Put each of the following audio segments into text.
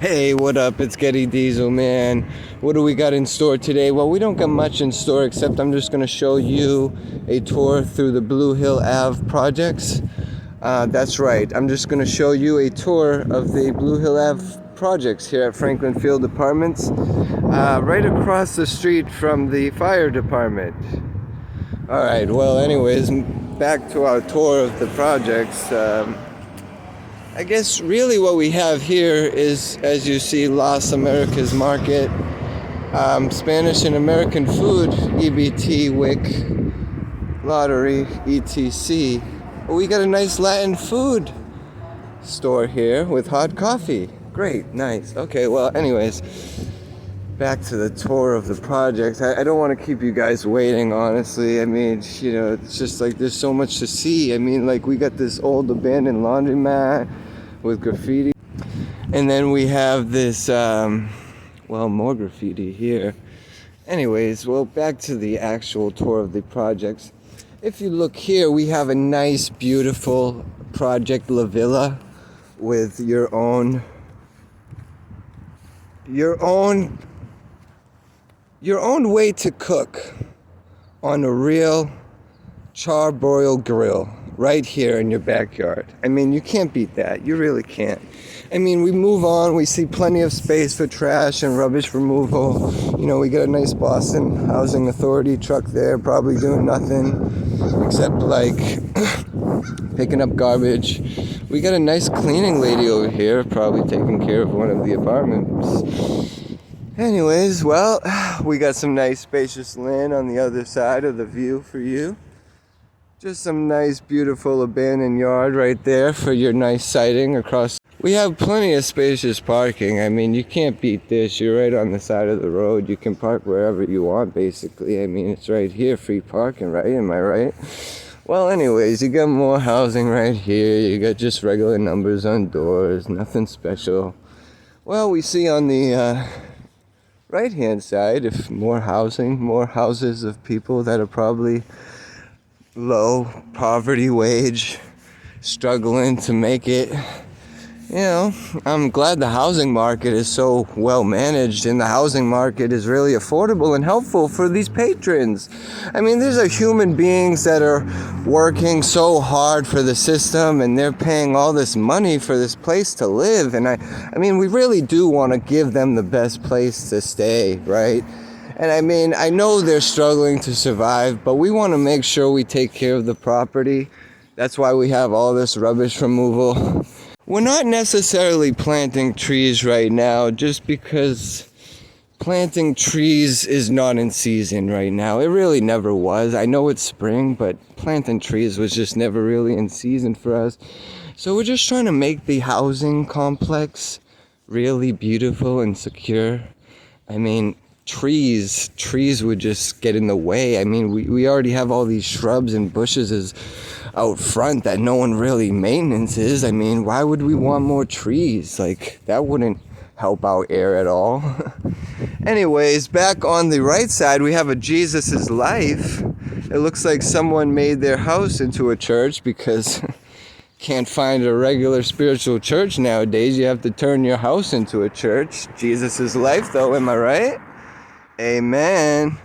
Hey, what up? It's Getty Diesel, man. What do we got in store today? Well, we don't got much in store, except I'm just going to show you a tour through the Blue Hill Ave projects. That's right. I'm just going to show you a tour of the Blue Hill Ave projects here at Franklin Field Apartments, right across the street from the fire department. All right, well, anyways, back to our tour of the projects. I guess really what we have here is, as you see, Las Americas Market, Spanish and American food, EBT, WIC, lottery, ETC. We got a nice Latin food store here with hot coffee. Great, nice. Okay, well, anyways, back to the tour of the project. I don't want to keep you guys waiting, honestly. I mean, you know, it's just like there's so much to see. I mean, like we got this old abandoned laundromat with graffiti, and then we have this well, more graffiti here. Anyways, well, back to the actual tour of the projects. If you look here, we have a nice beautiful project La Villa with your own way to cook on a real charbroil grill right here in your backyard. I mean, you can't beat that. You really can't. I mean, we move on. We see plenty of space for trash and rubbish removal. You know, we got a nice Boston Housing Authority truck there, probably doing nothing except like picking up garbage. We got a nice cleaning lady over here, probably taking care of one of the apartments. Anyways, well, we got some nice spacious land on the other side of the view for you. Just some nice, beautiful abandoned yard right there for your nice sighting across. We have plenty of spacious parking. I mean, you can't beat this. You're right on the side of the road. You can park wherever you want, basically. I mean, it's right here, free parking, right? Am I right? Well, anyways, you got more housing right here. You got just regular numbers on doors, nothing special. Well, we see on the right-hand side, if more housing, more houses of people that are probably low poverty wage, struggling to make it. You know, I'm glad the housing market is so well managed, and the housing market is really affordable and helpful for these patrons. I mean, these are human beings that are working so hard for the system, and they're paying all this money for this place to live. And I mean, we really do want to give them the best place to stay, right? And I mean, I know they're struggling to survive, but we want to make sure we take care of the property. That's why we have all this rubbish removal. We're not necessarily planting trees right now just because planting trees is not in season right now. It really never was. I know it's spring, but planting trees was just never really in season for us. So we're just trying to make the housing complex really beautiful and secure. I mean, trees would just get in the way. I mean, we already have all these shrubs and bushes out front that no one really maintenances. I mean, why would we want more trees? Like, that wouldn't help out air at all. Anyways, back on the right side, we have a Jesus's Life. It looks like someone made their house into a church because can't find a regular spiritual church nowadays. You have to turn your house into a church. Jesus's Life, though, am I right? Amen.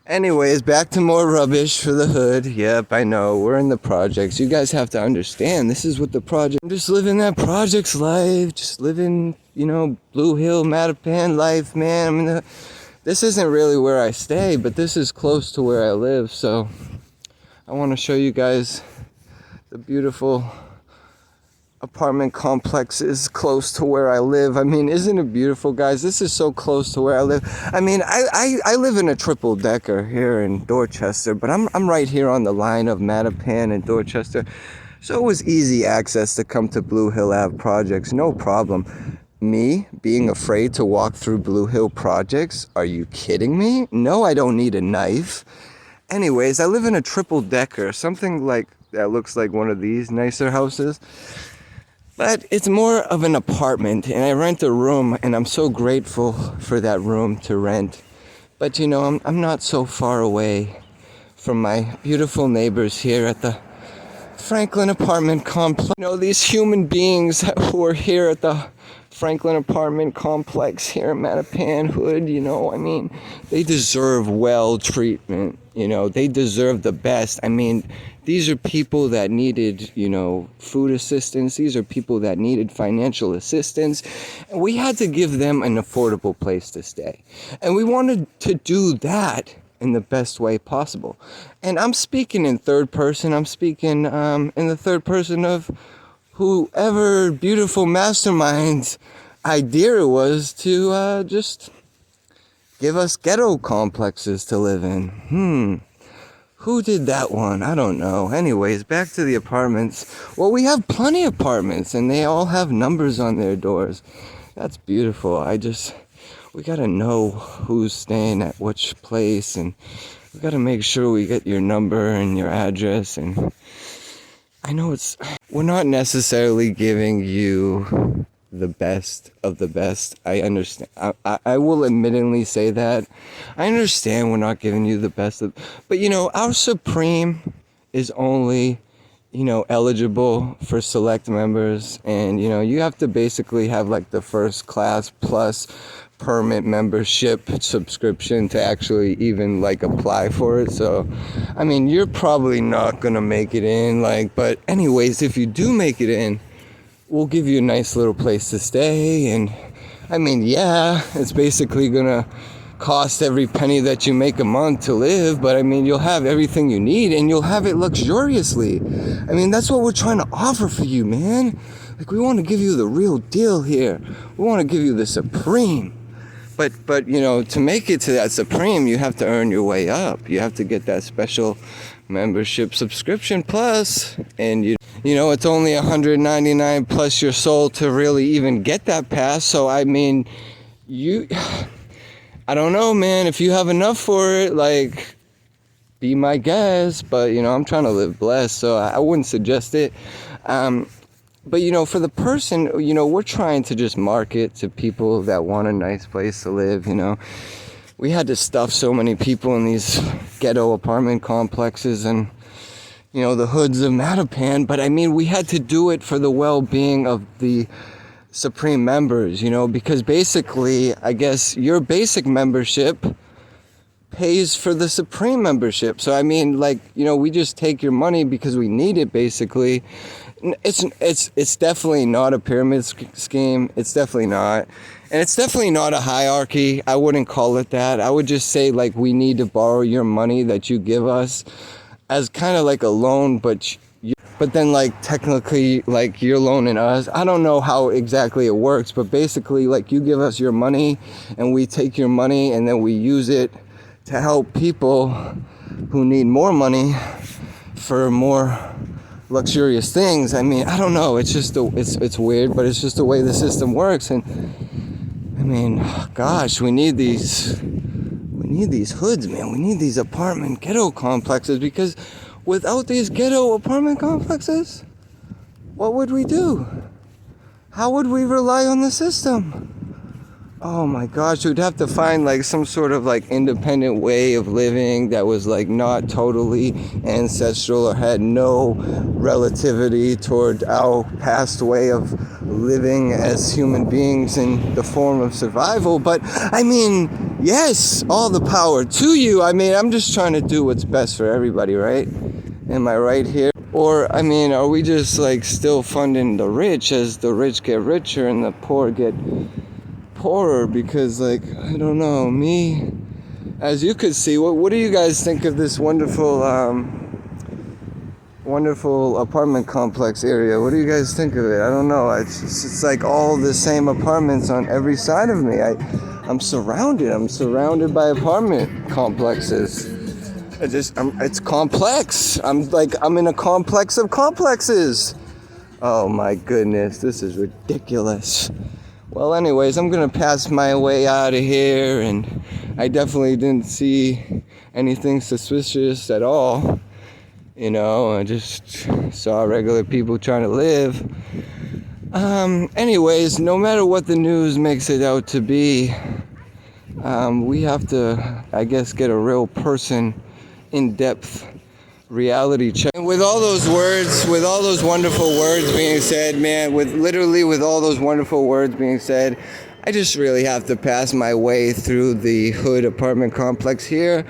Anyways, back to more rubbish for the hood. Yep, I know. We're in the projects. You guys have to understand. This is what the project... I'm just living that project's life. Just living, you know, Blue Hill, Mattapan life, man. I mean, this isn't really where I stay, but this is close to where I live. So I want to show you guys the beautiful apartment complexes close to where I live. I mean, isn't it beautiful, guys? This is so close to where I live. I mean, I live in a triple decker here in Dorchester, but I'm right here on the line of Mattapan and Dorchester, so it was easy access to come to Blue Hill Ave projects, no problem. Me being afraid to walk through Blue Hill projects? Are you kidding me? No, I don't need a knife. Anyways, I live in a triple decker, something like that looks like one of these nicer houses. But it's more of an apartment, and I rent a room, and I'm so grateful for that room to rent. But you know, I'm not so far away from my beautiful neighbors here at the Franklin apartment complex. You know, these human beings who are here at the Franklin apartment complex here in Mattapan Hood, you know, I mean, they deserve well treatment, you know, they deserve the best. I mean, these are people that needed, you know, food assistance. These are people that needed financial assistance. And we had to give them an affordable place to stay. And we wanted to do that in the best way possible. And I'm speaking in third person. I'm speaking in the third person of whoever beautiful mastermind's idea it was to just give us ghetto complexes to live in. Who did that one? I don't know. Anyways, back to the apartments. Well, we have plenty of apartments and they all have numbers on their doors. That's beautiful. We gotta know who's staying at which place, and we gotta make sure we get your number and your address. And I know we're not necessarily giving you the best of the best. I understand. I will admittedly say that. I understand we're not giving you the best of, but you know, our Supreme is only, you know, eligible for select members, and you know, you have to basically have like the first class plus permit membership subscription to actually even like apply for it. So I mean, you're probably not gonna make it in, like, but anyways, if you do make it in, we'll give you a nice little place to stay. And I mean, yeah, it's basically gonna cost every penny that you make a month to live, but I mean, you'll have everything you need and you'll have it luxuriously. I mean, that's what we're trying to offer for you, man. Like, we want to give you the real deal here. We want to give you the Supreme. But you know, to make it to that Supreme, you have to earn your way up. You have to get that special membership subscription plus, and you know, it's only $199 plus your soul to really even get that pass. So I mean, I don't know, man, if you have enough for it, like, be my guest. But you know, I'm trying to live blessed, so I wouldn't suggest it. But you know, for the person, you know, we're trying to just market to people that want a nice place to live. You know, we had to stuff so many people in these ghetto apartment complexes and, you know, the hoods of Mattapan. But I mean, we had to do it for the well-being of the Supreme members, you know, because basically, I guess your basic membership pays for the Supreme membership. So I mean, like, you know, we just take your money because we need it, basically. It's definitely not a pyramid scheme. It's definitely not. And it's definitely not a hierarchy. I wouldn't call it that. I would just say, like, we need to borrow your money that you give us as kind of like a loan, but then, like, technically, like, you're loaning us. I don't know how exactly it works, but basically, like, you give us your money and we take your money and then we use it to help people who need more money for more luxurious things. I mean, I don't know. It's just it's weird, but it's just the way the system works. And I mean, gosh, we need these hoods, man. We need these apartment ghetto complexes, because without these ghetto apartment complexes, what would we do? How would we rely on the system? Oh my gosh, we'd have to find like some sort of like independent way of living that was like not totally ancestral or had no relativity toward our past way of living as human beings in the form of survival. But I mean, yes, all the power to you. I mean, I'm just trying to do what's best for everybody, right? Am I right here? Or, I mean, are we just like still funding the rich as the rich get richer and the poor get poorer? Because, like, I don't know, me, as you could see, what do you guys think of this wonderful apartment complex area? What do you guys think of it? I don't know. It's like all the same apartments on every side of me. I'm surrounded by apartment complexes. It's complex. I'm in a complex of complexes. Oh my goodness, this is ridiculous. Well, anyways, I'm gonna pass my way out of here, and I definitely didn't see anything suspicious at all. You know, I just saw regular people trying to live. Anyways, no matter what the news makes it out to be, we have to, I guess, get a real person in-depth reality check. And with all those words, with all those wonderful words being said, man, with all those wonderful words being said, I just really have to pass my way through the Hood apartment complex here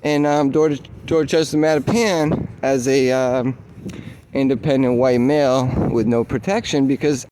in Dorchester, Mattapan as a independent white male with no protection, because